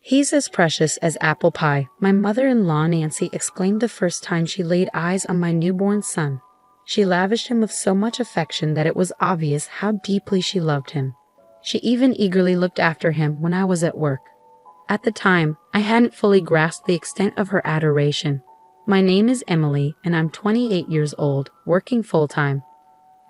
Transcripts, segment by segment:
He's as precious as apple pie, my mother-in-law Nancy exclaimed the first time she laid eyes on my newborn son. She lavished him with so much affection that it was obvious how deeply she loved him. She even eagerly looked after him when I was at work. At the time, I hadn't fully grasped the extent of her adoration. My name is Emily, and I'm 28 years old, working full-time.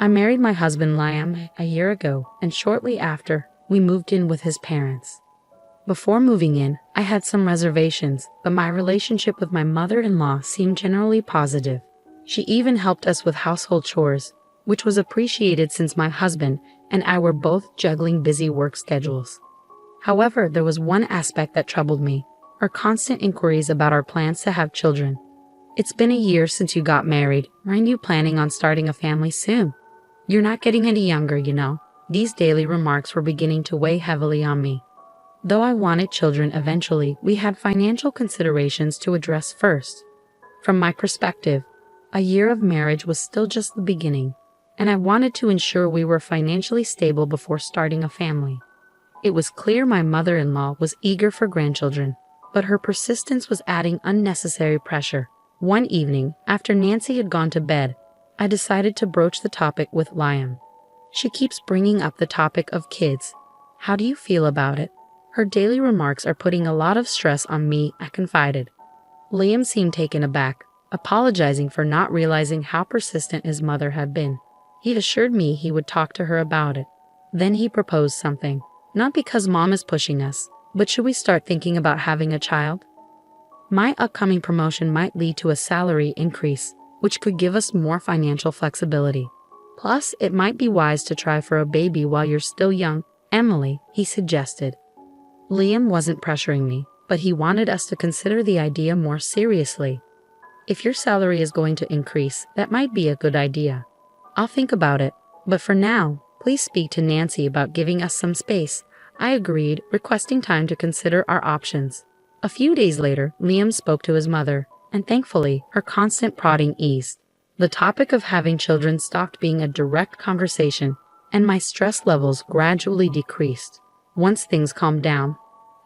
I married my husband Liam a year ago, and shortly after, we moved in with his parents. Before moving in, I had some reservations, but my relationship with my mother-in-law seemed generally positive. She even helped us with household chores, which was appreciated since my husband and I were both juggling busy work schedules. However, there was one aspect that troubled me: her constant inquiries about our plans to have children. "It's been a year since you got married. Aren't you planning on starting a family soon? You're not getting any younger, you know." These daily remarks were beginning to weigh heavily on me. Though I wanted children eventually, we had financial considerations to address first. From my perspective, a year of marriage was still just the beginning, and I wanted to ensure we were financially stable before starting a family. It was clear my mother-in-law was eager for grandchildren, but her persistence was adding unnecessary pressure. One evening, after Nancy had gone to bed, I decided to broach the topic with Liam. "She keeps bringing up the topic of kids. How do you feel about it? Her daily remarks are putting a lot of stress on me," I confided. Liam seemed taken aback, apologizing for not realizing how persistent his mother had been. He assured me he would talk to her about it. Then he proposed something. "Not because Mom is pushing us, but should we start thinking about having a child? My upcoming promotion might lead to a salary increase, which could give us more financial flexibility. Plus, it might be wise to try for a baby while you're still young, Emily," he suggested. Liam wasn't pressuring me, but he wanted us to consider the idea more seriously. "If your salary is going to increase, that might be a good idea. I'll think about it, but for now, please speak to Nancy about giving us some space." I agreed, requesting time to consider our options. A few days later, Liam spoke to his mother, and thankfully, her constant prodding eased. The topic of having children stopped being a direct conversation, and my stress levels gradually decreased. Once things calmed down,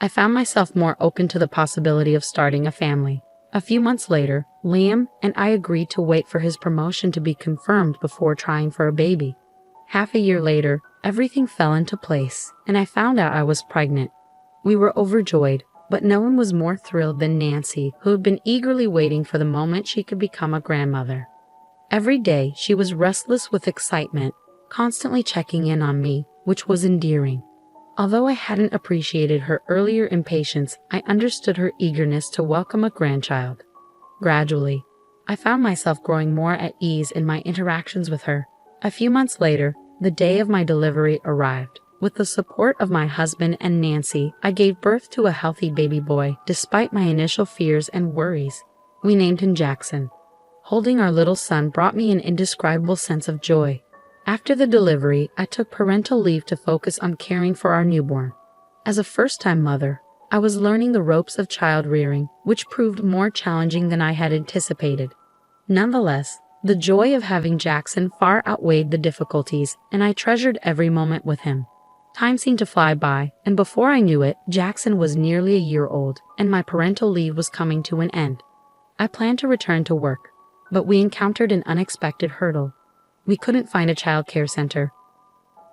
I found myself more open to the possibility of starting a family. A few months later, Liam and I agreed to wait for his promotion to be confirmed before trying for a baby. Half a year later, everything fell into place, and I found out I was pregnant. We were overjoyed, but no one was more thrilled than Nancy, who had been eagerly waiting for the moment she could become a grandmother. Every day, she was restless with excitement, constantly checking in on me, which was endearing. Although I hadn't appreciated her earlier impatience, I understood her eagerness to welcome a grandchild. Gradually, I found myself growing more at ease in my interactions with her. A few months later, the day of my delivery arrived. With the support of my husband and Nancy, I gave birth to a healthy baby boy, despite my initial fears and worries. We named him Jackson. Holding our little son brought me an indescribable sense of joy. After the delivery, I took parental leave to focus on caring for our newborn. As a first-time mother, I was learning the ropes of child rearing, which proved more challenging than I had anticipated. Nonetheless, the joy of having Jackson far outweighed the difficulties, and I treasured every moment with him. Time seemed to fly by, and before I knew it, Jackson was nearly a year old, and my parental leave was coming to an end. I planned to return to work, but we encountered an unexpected hurdle. We couldn't find a child care center.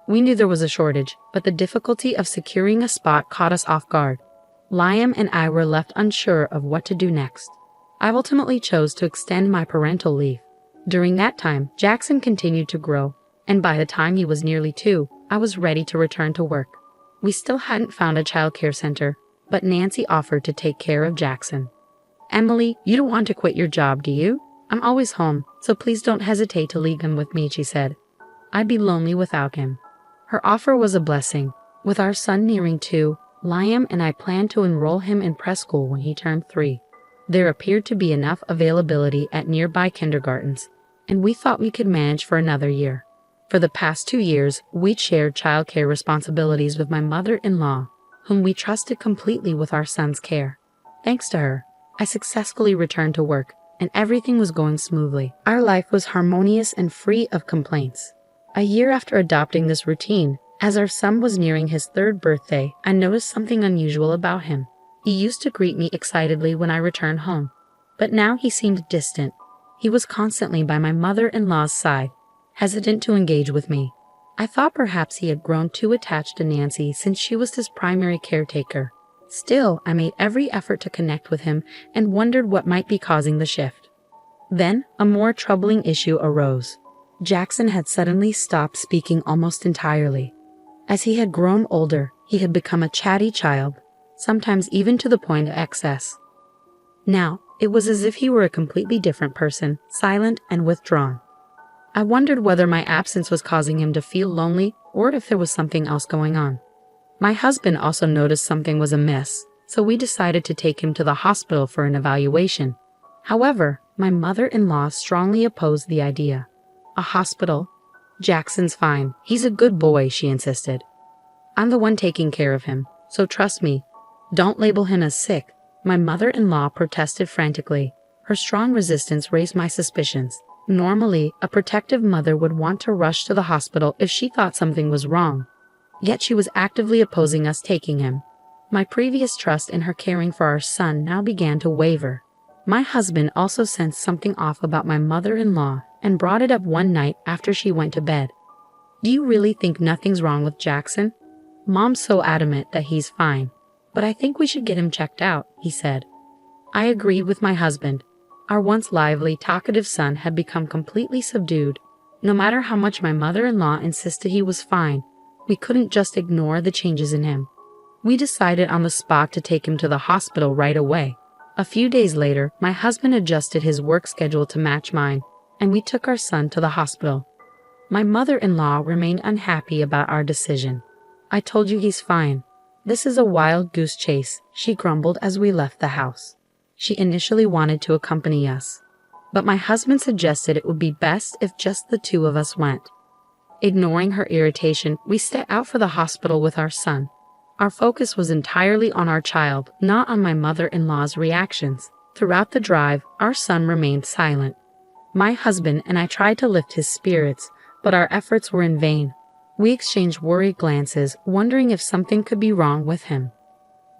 We knew there was a shortage, but the difficulty of securing a spot caught us off guard. Liam and I were left unsure of what to do next. I ultimately chose to extend my parental leave. During that time, Jackson continued to grow, and by the time he was nearly 2, I was ready to return to work. We still hadn't found a child care center, but Nancy offered to take care of Jackson. "Emily, you don't want to quit your job, do you? I'm always home, so please don't hesitate to leave him with me," she said. "I'd be lonely without him." Her offer was a blessing. With our son nearing 2, Liam and I planned to enroll him in preschool when he turned 3. There appeared to be enough availability at nearby kindergartens, and we thought we could manage for another year. For the past 2 years, we'd shared childcare responsibilities with my mother-in-law, whom we trusted completely with our son's care. Thanks to her, I successfully returned to work, and everything was going smoothly. Our life was harmonious and free of complaints. A year after adopting this routine, as our son was nearing his 3rd birthday, I noticed something unusual about him. He used to greet me excitedly when I returned home, but now he seemed distant. He was constantly by my mother-in-law's side, hesitant to engage with me. I thought perhaps he had grown too attached to Nancy since she was his primary caretaker. Still, I made every effort to connect with him and wondered what might be causing the shift. Then, a more troubling issue arose. Jackson had suddenly stopped speaking almost entirely. As he had grown older, he had become a chatty child, sometimes even to the point of excess. Now, it was as if he were a completely different person, silent and withdrawn. I wondered whether my absence was causing him to feel lonely or if there was something else going on. My husband also noticed something was amiss, so we decided to take him to the hospital for an evaluation. However, my mother-in-law strongly opposed the idea. A hospital? Jackson's fine. He's a good boy, she insisted. I'm the one taking care of him, so trust me. Don't label him as sick. My mother-in-law protested frantically. Her strong resistance raised my suspicions. Normally, a protective mother would want to rush to the hospital if she thought something was wrong. Yet she was actively opposing us taking him. My previous trust in her caring for our son now began to waver. My husband also sensed something off about my mother-in-law and brought it up one night after she went to bed. Do you really think nothing's wrong with Jackson? Mom's so adamant that he's fine, but I think we should get him checked out, he said. I agreed with my husband. Our once lively, talkative son had become completely subdued. No matter how much my mother-in-law insisted he was fine, we couldn't just ignore the changes in him. We decided on the spot to take him to the hospital right away. A few days later, my husband adjusted his work schedule to match mine, and we took our son to the hospital. My mother-in-law remained unhappy about our decision. I told you he's fine. This is a wild goose chase, she grumbled as we left the house. She initially wanted to accompany us, but my husband suggested it would be best if just the two of us went. Ignoring her irritation, we set out for the hospital with our son. Our focus was entirely on our child, not on my mother-in-law's reactions. Throughout the drive, our son remained silent. My husband and I tried to lift his spirits, but our efforts were in vain. We exchanged worried glances, wondering if something could be wrong with him.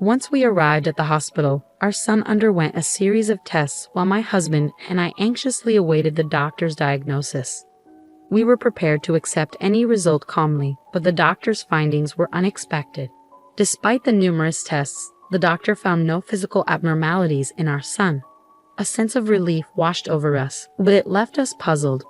Once we arrived at the hospital, our son underwent a series of tests while my husband and I anxiously awaited the doctor's diagnosis. We were prepared to accept any result calmly, but the doctor's findings were unexpected. Despite the numerous tests, the doctor found no physical abnormalities in our son. A sense of relief washed over us, but it left us puzzled.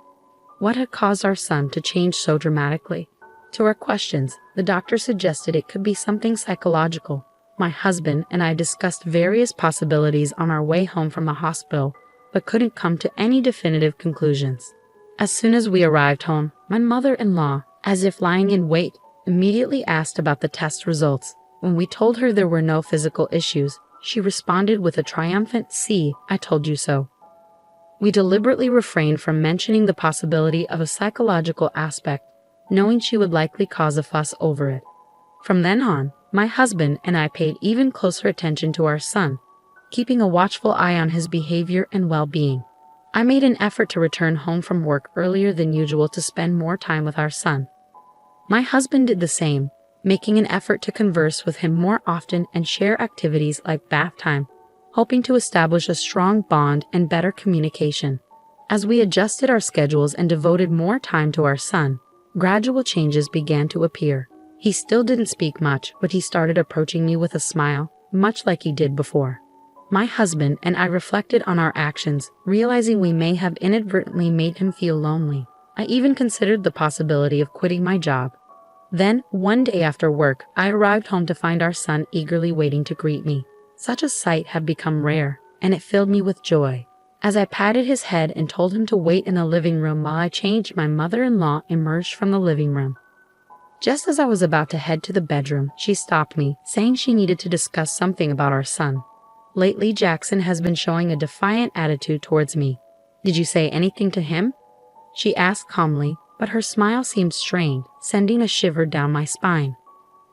What had caused our son to change so dramatically? To our questions, the doctor suggested it could be something psychological. My husband and I discussed various possibilities on our way home from the hospital, but couldn't come to any definitive conclusions. As soon as we arrived home, my mother-in-law, as if lying in wait, immediately asked about the test results. When we told her there were no physical issues, she responded with a triumphant, "See, I told you so." We deliberately refrained from mentioning the possibility of a psychological aspect, knowing she would likely cause a fuss over it. From then on, my husband and I paid even closer attention to our son, keeping a watchful eye on his behavior and well-being. I made an effort to return home from work earlier than usual to spend more time with our son. My husband did the same, making an effort to converse with him more often and share activities like bath time, hoping to establish a strong bond and better communication. As we adjusted our schedules and devoted more time to our son, gradual changes began to appear. He still didn't speak much, but he started approaching me with a smile, much like he did before. My husband and I reflected on our actions, realizing we may have inadvertently made him feel lonely. I even considered the possibility of quitting my job. Then, one day after work, I arrived home to find our son eagerly waiting to greet me. Such a sight had become rare, and it filled me with joy. As I patted his head and told him to wait in the living room while I changed, my mother-in-law emerged from the living room. Just as I was about to head to the bedroom, she stopped me, saying she needed to discuss something about our son. Lately, Jackson has been showing a defiant attitude towards me. Did you say anything to him? She asked calmly, but her smile seemed strained, sending a shiver down my spine.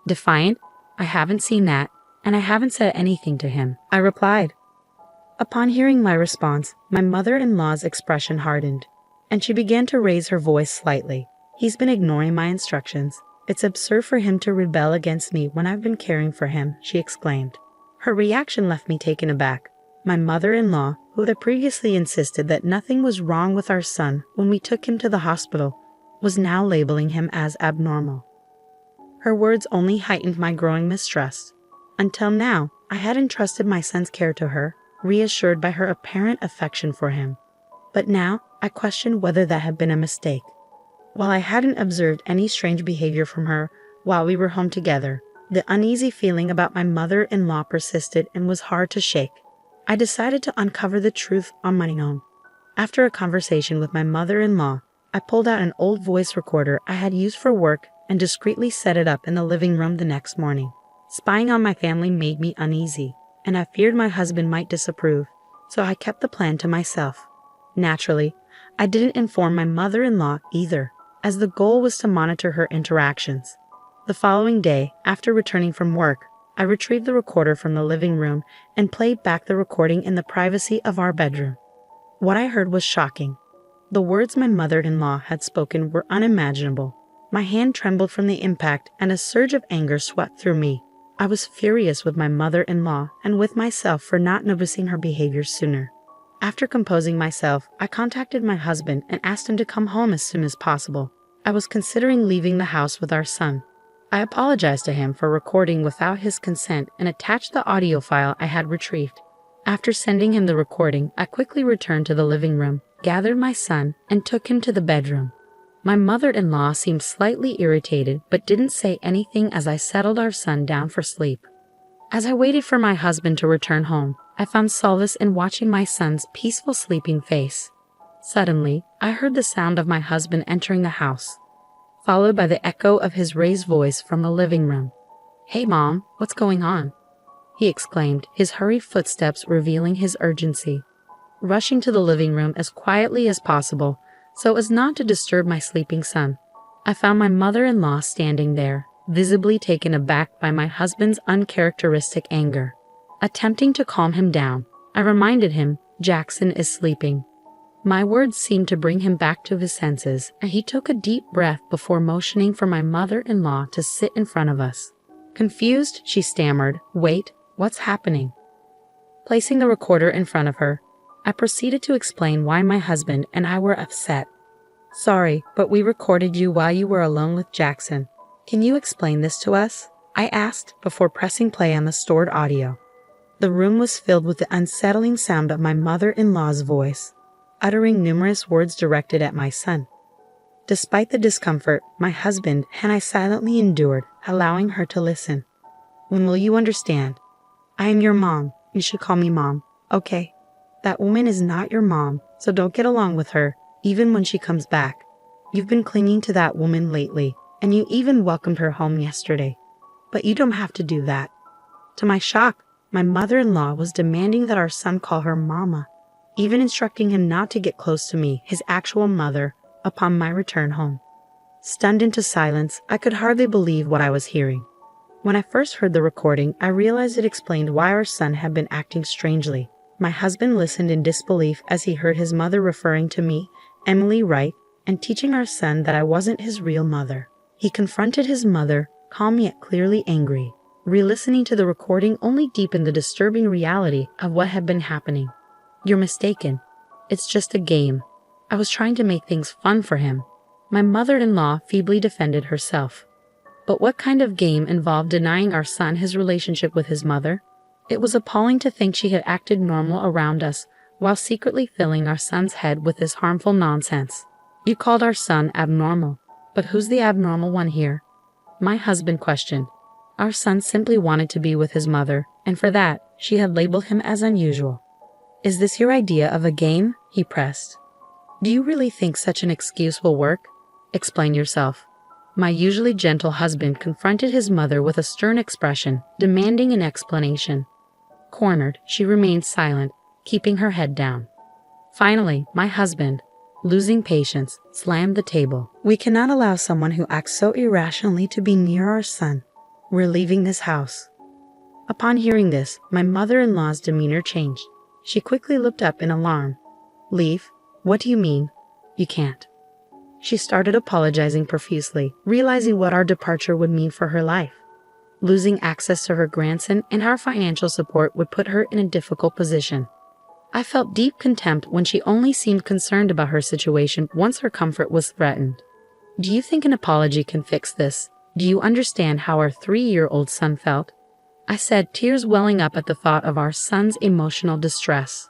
Defiant? I haven't seen that, and I haven't said anything to him, I replied. Upon hearing my response, my mother-in-law's expression hardened, and she began to raise her voice slightly. He's been ignoring my instructions. It's absurd for him to rebel against me when I've been caring for him, she exclaimed. Her reaction left me taken aback. My mother-in-law, who had previously insisted that nothing was wrong with our son when we took him to the hospital, was now labeling him as abnormal. Her words only heightened my growing mistrust. Until now, I had entrusted my son's care to her, reassured by her apparent affection for him. But now, I questioned whether that had been a mistake. While I hadn't observed any strange behavior from her while we were home together, the uneasy feeling about my mother-in-law persisted and was hard to shake. I decided to uncover the truth on my own. After a conversation with my mother-in-law, I pulled out an old voice recorder I had used for work and discreetly set it up in the living room the next morning. Spying on my family made me uneasy, and I feared my husband might disapprove, so I kept the plan to myself. Naturally, I didn't inform my mother-in-law either, as the goal was to monitor her interactions. The following day, after returning from work, I retrieved the recorder from the living room and played back the recording in the privacy of our bedroom. What I heard was shocking. The words my mother-in-law had spoken were unimaginable. My hand trembled from the impact and a surge of anger swept through me. I was furious with my mother-in-law and with myself for not noticing her behavior sooner. After composing myself, I contacted my husband and asked him to come home as soon as possible. I was considering leaving the house with our son. I apologized to him for recording without his consent and attached the audio file I had retrieved. After sending him the recording, I quickly returned to the living room, gathered my son, and took him to the bedroom. My mother-in-law seemed slightly irritated but didn't say anything as I settled our son down for sleep. As I waited for my husband to return home, I found solace in watching my son's peaceful sleeping face. Suddenly, I heard the sound of my husband entering the house, followed by the echo of his raised voice from the living room. "Hey, Mom, what's going on?" he exclaimed, his hurried footsteps revealing his urgency. Rushing to the living room as quietly as possible, so as not to disturb my sleeping son, I found my mother-in-law standing there, visibly taken aback by my husband's uncharacteristic anger. Attempting to calm him down, I reminded him, "Jackson is sleeping." My words seemed to bring him back to his senses, and he took a deep breath before motioning for my mother-in-law to sit in front of us. Confused, she stammered, "Wait, what's happening?" Placing the recorder in front of her, I proceeded to explain why my husband and I were upset. "Sorry, but we recorded you while you were alone with Jackson. Can you explain this to us?" I asked before pressing play on the stored audio. The room was filled with the unsettling sound of my mother-in-law's voice, uttering numerous words directed at my son. Despite the discomfort, my husband and I silently endured, allowing her to listen. "When will you understand? I am your mom. You should call me Mom, okay? That woman is not your mom, so don't get along with her, even when she comes back. You've been clinging to that woman lately, and you even welcomed her home yesterday. But you don't have to do that." To my shock, my mother-in-law was demanding that our son call her Mama, even instructing him not to get close to me, his actual mother, upon my return home. Stunned into silence, I could hardly believe what I was hearing. When I first heard the recording, I realized it explained why our son had been acting strangely. My husband listened in disbelief as he heard his mother referring to me, Emily Wright, and teaching our son that I wasn't his real mother. He confronted his mother, calm yet clearly angry. Re-listening to the recording only deepened the disturbing reality of what had been happening. "You're mistaken. It's just a game. I was trying to make things fun for him." My mother-in-law feebly defended herself. But what kind of game involved denying our son his relationship with his mother? It was appalling to think she had acted normal around us, while secretly filling our son's head with this harmful nonsense. "You called our son abnormal, but who's the abnormal one here?" my husband questioned. Our son simply wanted to be with his mother, and for that, she had labeled him as unusual. "Is this your idea of a game?" he pressed. "Do you really think such an excuse will work? Explain yourself." My usually gentle husband confronted his mother with a stern expression, demanding an explanation. Cornered, she remained silent, keeping her head down. Finally, my husband, losing patience, slammed the table. "We cannot allow someone who acts so irrationally to be near our son. We're leaving this house." Upon hearing this, my mother-in-law's demeanor changed. She quickly looked up in alarm. "Leave? What do you mean? You can't." She started apologizing profusely, realizing what our departure would mean for her life. Losing access to her grandson and our financial support would put her in a difficult position. I felt deep contempt when she only seemed concerned about her situation once her comfort was threatened. Do you think an apology can fix this? Do you understand how our 3-year-old son felt? I said, tears welling up at the thought of our son's emotional distress.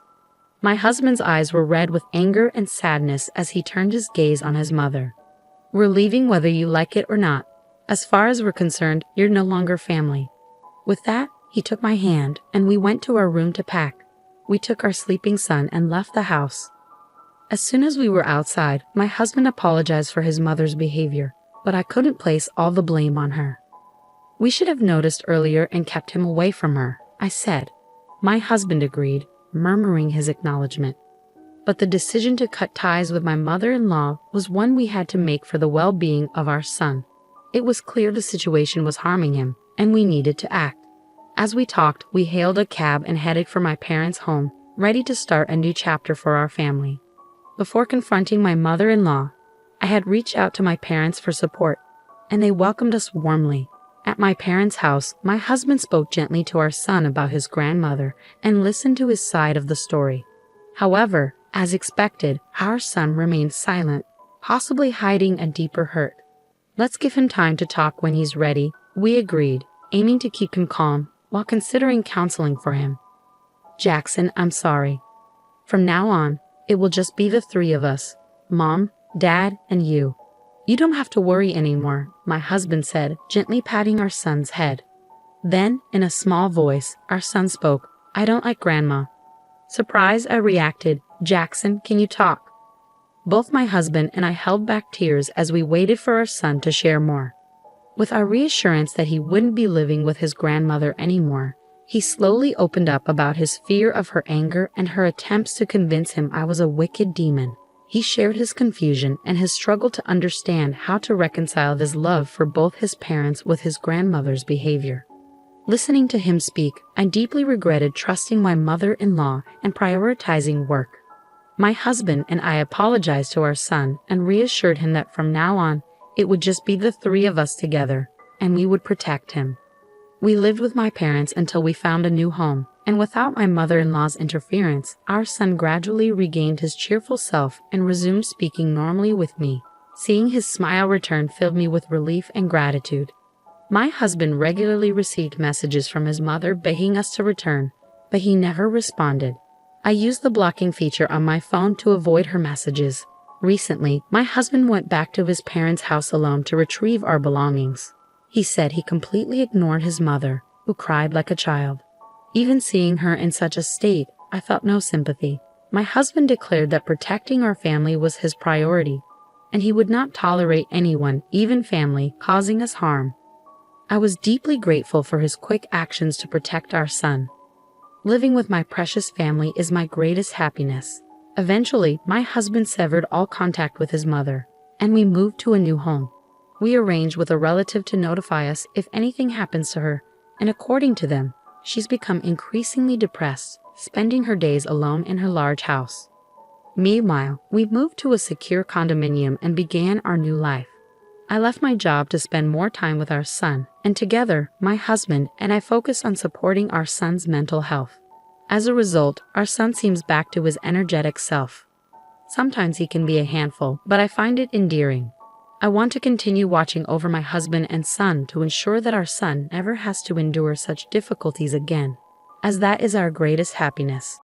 My husband's eyes were red with anger and sadness as he turned his gaze on his mother. We're leaving whether you like it or not. As far as we're concerned, you're no longer family. With that, he took my hand and we went to our room to pack. We took our sleeping son and left the house. As soon as we were outside, my husband apologized for his mother's behavior, but I couldn't place all the blame on her. We should have noticed earlier and kept him away from her, I said. My husband agreed, murmuring his acknowledgement. But the decision to cut ties with my mother-in-law was one we had to make for the well-being of our son. It was clear the situation was harming him, and we needed to act. As we talked, we hailed a cab and headed for my parents' home, ready to start a new chapter for our family. Before confronting my mother-in-law, I had reached out to my parents for support, and they welcomed us warmly. At my parents' house, my husband spoke gently to our son about his grandmother and listened to his side of the story. However, as expected, our son remained silent, possibly hiding a deeper hurt. Let's give him time to talk when he's ready, we agreed, aiming to keep him calm while considering counseling for him. Jackson, I'm sorry. From now on, it will just be the 3 of us, Mom, Dad, and you. You don't have to worry anymore, my husband said, gently patting our son's head. Then, in a small voice, our son spoke, I don't like Grandma. Surprised, I reacted, Jackson, can you talk? Both my husband and I held back tears as we waited for our son to share more. With our reassurance that he wouldn't be living with his grandmother anymore, he slowly opened up about his fear of her anger and her attempts to convince him I was a wicked demon. He shared his confusion and his struggle to understand how to reconcile his love for both his parents with his grandmother's behavior. Listening to him speak, I deeply regretted trusting my mother-in-law and prioritizing work. My husband and I apologized to our son and reassured him that from now on, it would just be the 3 of us together, and we would protect him. We lived with my parents until we found a new home, and without my mother-in-law's interference, our son gradually regained his cheerful self and resumed speaking normally with me. Seeing his smile return filled me with relief and gratitude. My husband regularly received messages from his mother begging us to return, but he never responded. I used the blocking feature on my phone to avoid her messages. Recently, my husband went back to his parents' house alone to retrieve our belongings. He said he completely ignored his mother, who cried like a child. Even seeing her in such a state, I felt no sympathy. My husband declared that protecting our family was his priority, and he would not tolerate anyone, even family, causing us harm. I was deeply grateful for his quick actions to protect our son. Living with my precious family is my greatest happiness. Eventually, my husband severed all contact with his mother, and we moved to a new home. We arranged with a relative to notify us if anything happens to her, and according to them, she's become increasingly depressed, spending her days alone in her large house. Meanwhile, we moved to a secure condominium and began our new life. I left my job to spend more time with our son, and together, my husband and I focused on supporting our son's mental health. As a result, our son seems back to his energetic self. Sometimes he can be a handful, but I find it endearing. I want to continue watching over my husband and son to ensure that our son never has to endure such difficulties again, as that is our greatest happiness.